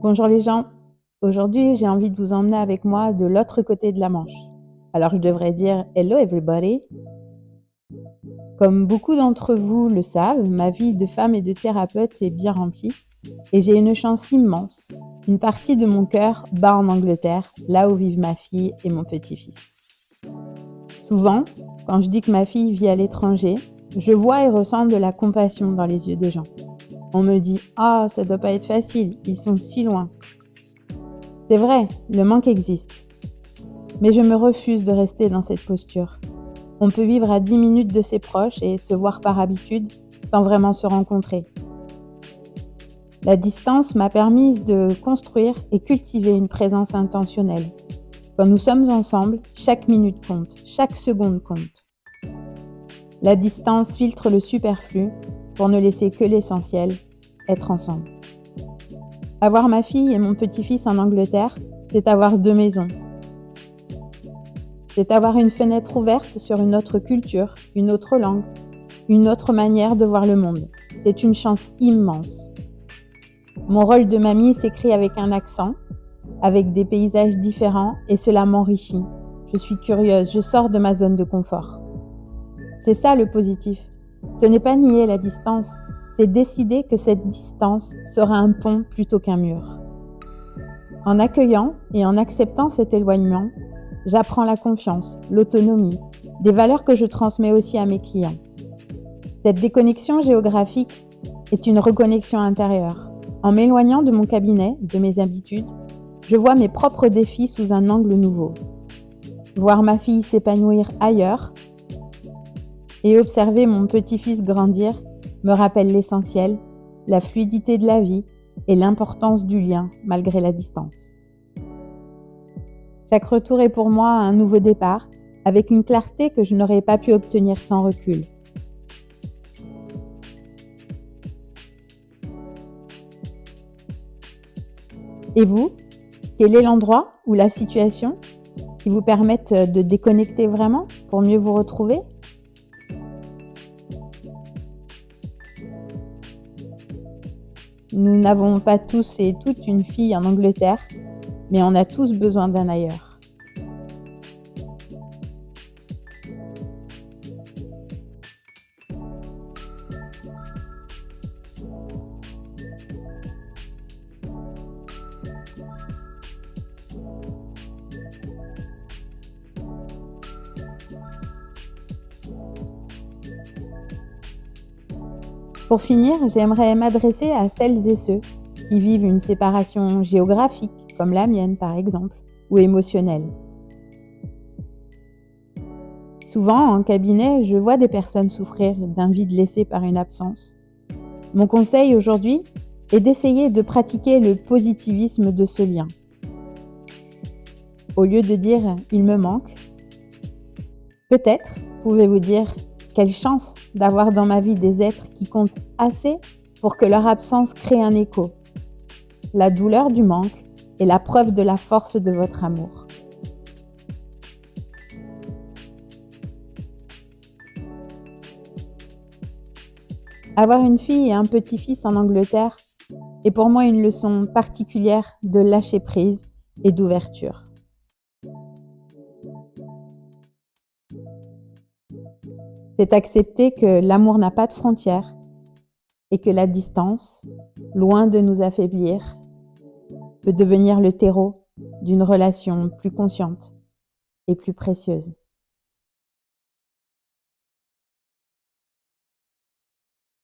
Bonjour les gens, aujourd'hui j'ai envie de vous emmener avec moi de l'autre côté de la Manche. Alors je devrais dire hello everybody. Comme beaucoup d'entre vous le savent, ma vie de femme et de thérapeute est bien remplie et j'ai une chance immense. Une partie de mon cœur bat en Angleterre, là où vivent ma fille et mon petit-fils. Souvent, quand je dis que ma fille vit à l'étranger, je vois et ressens de la compassion dans les yeux des gens. On me dit « Ah, ça doit pas être facile, ils sont si loin ». C'est vrai, le manque existe. Mais je me refuse de rester dans cette posture. On peut vivre à 10 minutes de ses proches et se voir par habitude sans vraiment se rencontrer. La distance m'a permis de construire et cultiver une présence intentionnelle. Quand nous sommes ensemble, chaque minute compte, chaque seconde compte. La distance filtre le superflu pour ne laisser que l'essentiel, être ensemble. Avoir ma fille et mon petit-fils en Angleterre, c'est avoir deux maisons. C'est avoir une fenêtre ouverte sur une autre culture, une autre langue, une autre manière de voir le monde. C'est une chance immense. Mon rôle de mamie s'écrit avec un accent, avec des paysages différents et cela m'enrichit. Je suis curieuse, je sors de ma zone de confort. C'est ça le positif. Ce n'est pas nier la distance, c'est décider que cette distance sera un pont plutôt qu'un mur. En accueillant et en acceptant cet éloignement, j'apprends la confiance, l'autonomie, des valeurs que je transmets aussi à mes clients. Cette déconnexion géographique est une reconnexion intérieure. En m'éloignant de mon cabinet, de mes habitudes, je vois mes propres défis sous un angle nouveau. Voir ma fille s'épanouir ailleurs et observer mon petit-fils grandir me rappelle l'essentiel, la fluidité de la vie et l'importance du lien malgré la distance. Chaque retour est pour moi un nouveau départ, avec une clarté que je n'aurais pas pu obtenir sans recul. Et vous, quel est l'endroit ou la situation qui vous permettent de déconnecter vraiment pour mieux vous retrouver ? Nous n'avons pas tous et toutes une fille en Angleterre, mais on a tous besoin d'un ailleurs. Pour finir, j'aimerais m'adresser à celles et ceux qui vivent une séparation géographique, comme la mienne par exemple, ou émotionnelle. Souvent, en cabinet, je vois des personnes souffrir d'un vide laissé par une absence. Mon conseil aujourd'hui est d'essayer de pratiquer le positivisme de ce lien. Au lieu de dire « il me manque », peut-être pouvez-vous dire « quelle chance d'avoir dans ma vie des êtres qui comptent assez pour que leur absence crée un écho ». La douleur du manque est la preuve de la force de votre amour. Avoir une fille et un petit-fils en Angleterre est pour moi une leçon particulière de lâcher prise et d'ouverture. C'est accepter que l'amour n'a pas de frontières et que la distance, loin de nous affaiblir, peut devenir le terreau d'une relation plus consciente et plus précieuse.